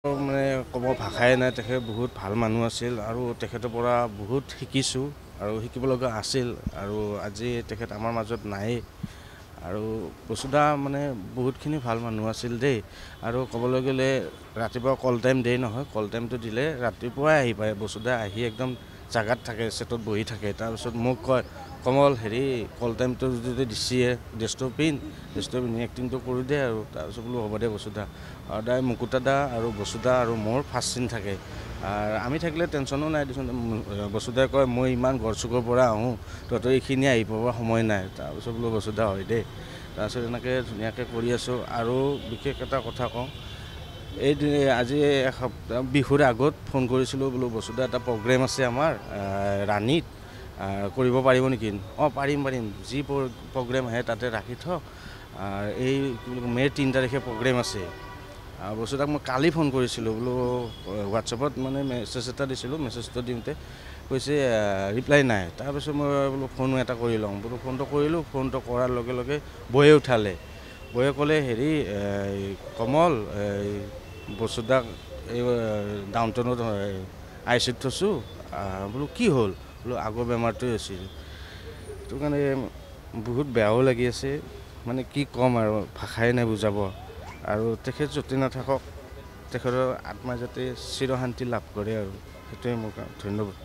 মানে ক'ব ভাষাই নাই। তেখেত বহুত ভাল মানুহ আছিল আৰু তেখেতৰ পৰা বহুত শিকিছোঁ আৰু শিকিব লগা আছিল আৰু আজি তেখেত আমাৰ মাজত নাই আৰু বসুধা মানে বহুতখিনি ভাল মানুহ আছিল দেই। আৰু ক'বলৈ গ'লে ৰাতিপুৱা কল টাইম দেই নহয়, কল টাইমটো দিলে ৰাতিপুৱাই আহি পায়। বসুধা আহি একদম জাগাত থাকে, ছেটত বহি থাকে। তাৰপিছত মোক কয়, কমল হেৰি কল টাইমটো যদি দিছিয়ে ড্ৰেছটো পিন্ধি এক্টিংটো কৰি দে আৰু। তাৰপিছত বোলো হ'ব দে বসুধা। সদায় মুকুতা দা আৰু বসুধা আৰু মোৰ ফাৰ্ষ্ট চিন থাকে। আমি থাকিলে টেনশ্যনো নাই দেচোন। বসুধাই কয় মই ইমান গড়চুকৰ পৰা আহোঁ, তহঁতৰ এইখিনি আহি পাব সময় নাই। তাৰপিছত বোলো বসুধা হয় দেই। তাৰপিছত এনেকৈ ধুনীয়াকৈ কৰি আছোঁ। আৰু বিশেষ এটা কথা কওঁ, আজি এসপ্তাহ বিহুৰ আগত ফোন কৰিছিলোঁ, বোলো বসুধা এটা প্ৰগ্ৰেম আছে আমাৰ ৰাণীত, কৰিব পাৰিব নেকি? অঁ পাৰিম, যি প্ৰগ্ৰেম আহে তাতে ৰাখি থ। এই মে'ৰ 3 তাৰিখে প্ৰগ্ৰেম আছে। বসুধাক মই কালি ফোন কৰিছিলোঁ, বোলো হোৱাটছএপত মানে মেছেজ এটা দিছিলোঁ। মেছেজটো দিওঁতে কৈছে ৰিপ্লাই নাই। তাৰপিছত মই বোলো ফোন এটা কৰি লওঁ, বোলো ফোনটো কৰিলোঁ। ফোনটো কৰাৰ লগে লগে বৌয়ে উঠালে। বৌয়ে ক'লে হেৰি কমল বসুধাক এই ডাউন টাউনত আই চি ইউত থৈছোঁ। বোলো কি হ'ল? বোলো আগৰ বেমাৰটোৱে হৈছিল। সেইটো কাৰণে বহুত বেয়াও লাগি আছে। মানে কি ক'ম আৰু, ভাষাই নাই বুজাব। আৰু তেখেত য'তে নাথাকক, তেখেতৰ আত্মাই যাতে চিৰশান্তি লাভ কৰে আৰু সেইটোৱে মোৰ ধন্যবাদ।